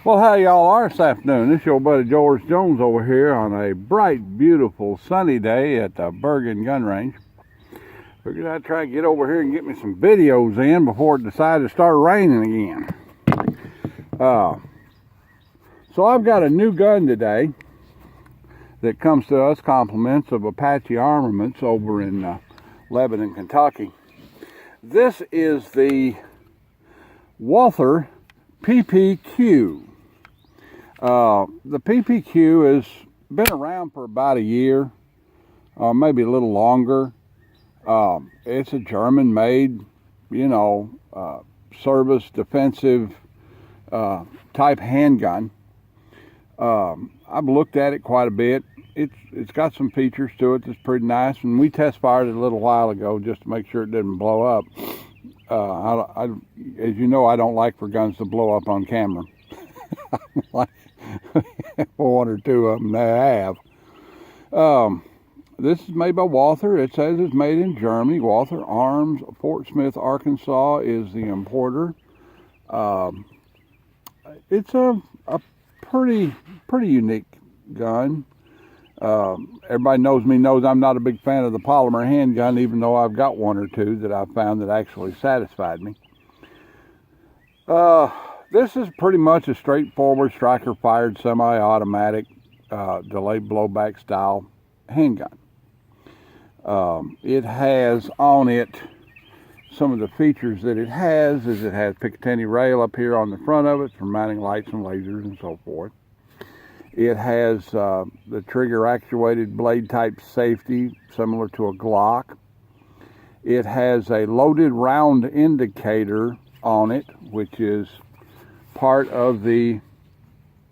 Well, how y'all are this afternoon? This is your buddy George Jones over here on a bright, beautiful, sunny day at the Bergen Gun Range. Figured I'd try to get over here and get me some videos in before it decided to start raining again. So I've got a new gun today that comes to us compliments of Apache Armaments over in Lebanon, Kentucky. This is the Wather PPQ. The PPQ has been around for about a year, maybe a little longer. It's a German-made, service defensive type handgun. I've looked at it quite a bit. It's got some features to it that's pretty nice, and we test fired it a little while ago just to make sure it didn't blow up. As you know, I don't like for guns to blow up on camera. Like one or two of them they have. This is made by Wather. It says it's made in Germany. Wather Arms, Fort Smith, Arkansas is the importer. It's a pretty unique gun. Everybody knows I'm not a big fan of the polymer handgun, even though I've got one or two that I've found that actually satisfied me. This is pretty much a straightforward striker-fired semi-automatic delayed blowback style handgun. It has on it some of the features that it has is it has Picatinny rail up here on the front of it for mounting lights and lasers and so forth. It has the trigger actuated blade type safety similar to a Glock. It has a loaded round indicator on it, which is part of the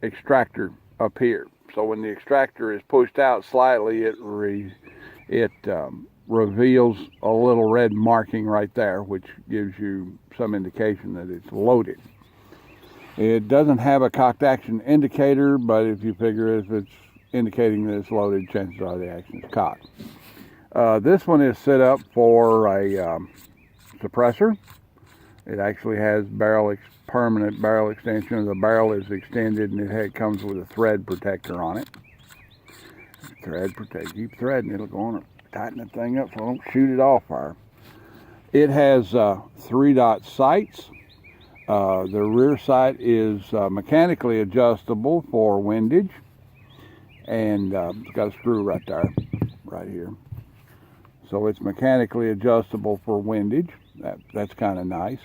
extractor up here. So when the extractor is pushed out slightly, it reveals a little red marking right there, which gives you some indication that it's loaded. It doesn't have a cocked action indicator, but if you figure if it's indicating that it's loaded, chances are the action is cocked. This one is set up for a suppressor. It actually has permanent barrel extension. The barrel is extended, and it comes with a thread protector on it. Thread protect. Keep threading. It'll go on and tighten that thing up so I don't shoot it off fire. It has 3-dot sights. The rear sight is mechanically adjustable for windage, and it's got a screw right there, right here. So it's mechanically adjustable for windage. That's kind of nice.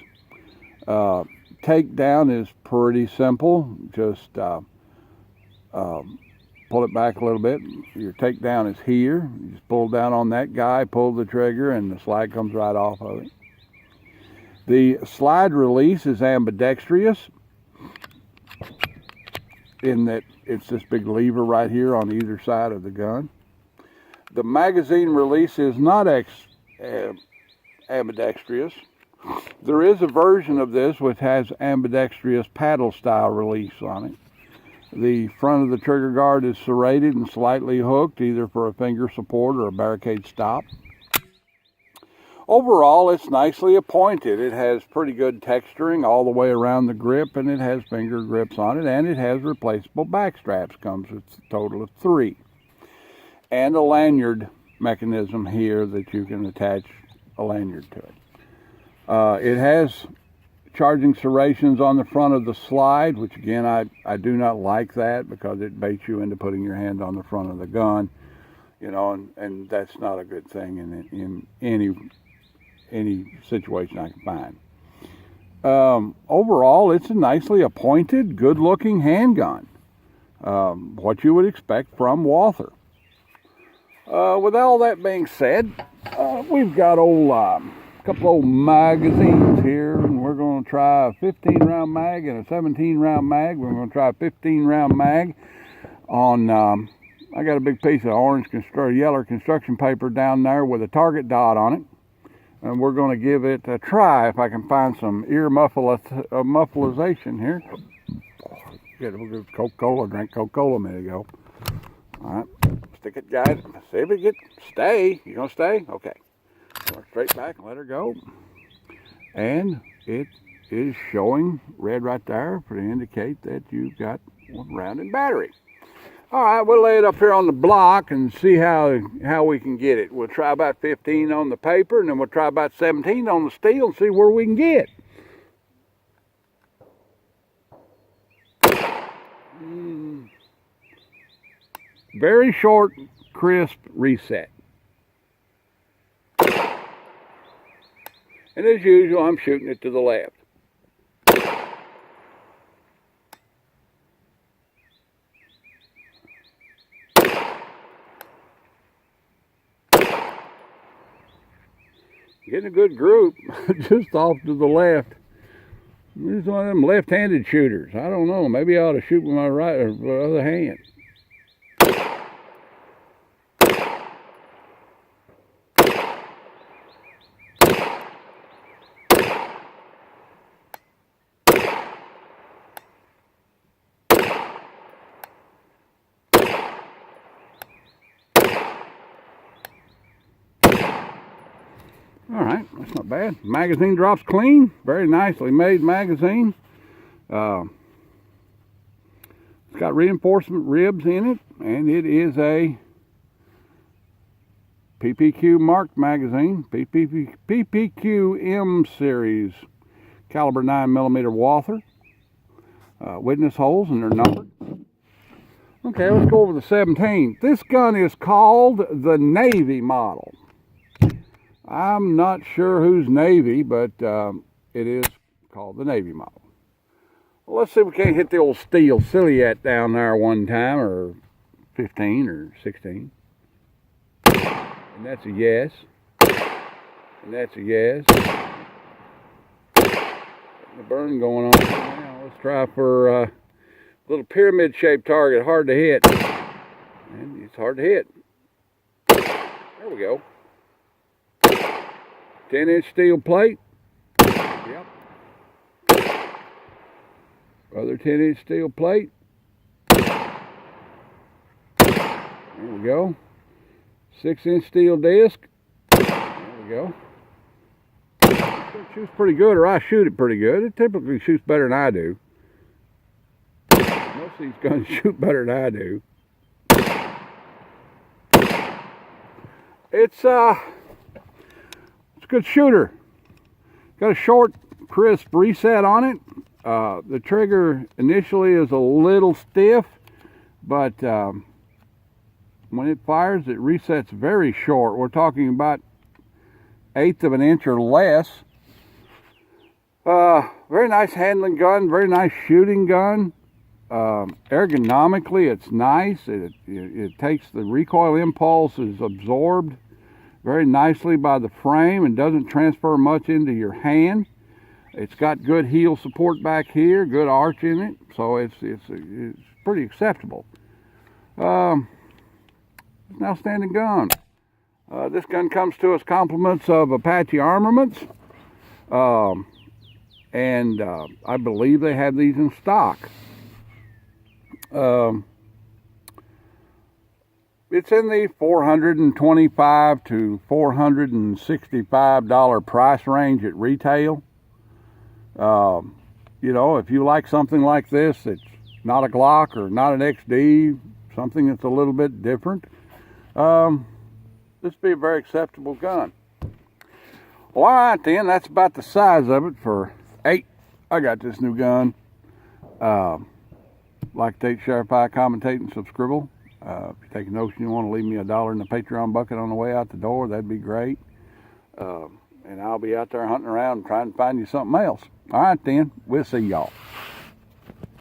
Takedown is pretty simple. Just pull it back a little bit. Your takedown is here. You just pull down on that guy, pull the trigger, and the slide comes right off of it. The slide release is ambidextrous in that it's this big lever right here on either side of the gun. The magazine release is not ambidextrous. There is a version of this which has ambidextrous paddle style release on it. The front of the trigger guard is serrated and slightly hooked, either for a finger support or a barricade stop. Overall, it's nicely appointed. It has pretty good texturing all the way around the grip, and it has finger grips on it, and it has replaceable back straps. Comes with a total of 3. And a lanyard mechanism here that you can attach a lanyard to it. It has charging serrations on the front of the slide, which again, I do not like that because it baits you into putting your hand on the front of the gun, and that's not a good thing in any situation I can find. Overall, it's a nicely appointed, good-looking handgun. What you would expect from Wather. With all that being said, we've got couple old magazines here, and we're going to try a 15-round mag and a 17-round mag. We're going to try a 15-round mag on, I got a big piece of yellow construction paper down there with a target dot on it. And we're going to give it a try if I can find some ear mufflization here. We'll get Coca-Cola, drank Coca-Cola a minute ago. All right, stick it, guys. See if it stay. You gonna stay? Okay. Go straight back and let her go. And it is showing red right there to indicate that you've got one round in battery. All right, we'll lay it up here on the block and see how we can get it. We'll try about 15 on the paper, and then we'll try about 17 on the steel and see where we can get. Very short, crisp reset. And as usual, I'm shooting it to the left. Getting a good group just off to the left. This is one of them left-handed shooters. I don't know. Maybe I ought to shoot with my right or other hand. All right, that's not bad. Magazine drops clean. Very nicely made magazine. It's got reinforcement ribs in it, and it is a PPQ marked magazine. PPQ M series, caliber 9mm Wather. Witness holes, and they're numbered. Okay, let's go over the 17. This gun is called the Navy model. I'm not sure who's Navy, but it is called the Navy model. Well, let's see if we can't hit the old steel silhouette down there one time, or 15 or 16. And that's a yes. And that's a yes. The burn going on now. Let's try for a little pyramid-shaped target, hard to hit. And it's hard to hit. There we go. 10-inch steel plate. Yep. Other 10-inch steel plate. There we go. 6-inch steel disc. There we go. It shoots pretty good, or I shoot it pretty good. It typically shoots better than I do. Most of these guns shoot better than I do. It's a good shooter. Got a short, crisp reset on it. The trigger initially is a little stiff, but when it fires, it resets very short. We're talking about 1/8 of an inch or less. Very nice handling gun, very nice shooting gun. Ergonomically, it's nice. It takes the recoil impulse is absorbed very nicely by the frame and doesn't transfer much into your hand. It's got good heel support back here, good arch in it, so it's pretty acceptable. It's an outstanding gun. This gun comes to us compliments of Apache Armaments, and I believe they have these in stock. It's in the $425 to $465 price range at retail. You know, if you like something like this, it's not a Glock or not an XD, something that's a little bit different, this would be a very acceptable gun. Well, all right then, that's about the size of it for 8. I got this new gun. Like, take, share, pie, commentate, and subscribe. If you take a notion, you want to leave me $1 in the Patreon bucket on the way out the door, that'd be great. And I'll be out there hunting around trying to find you something else. All right then, we'll see y'all.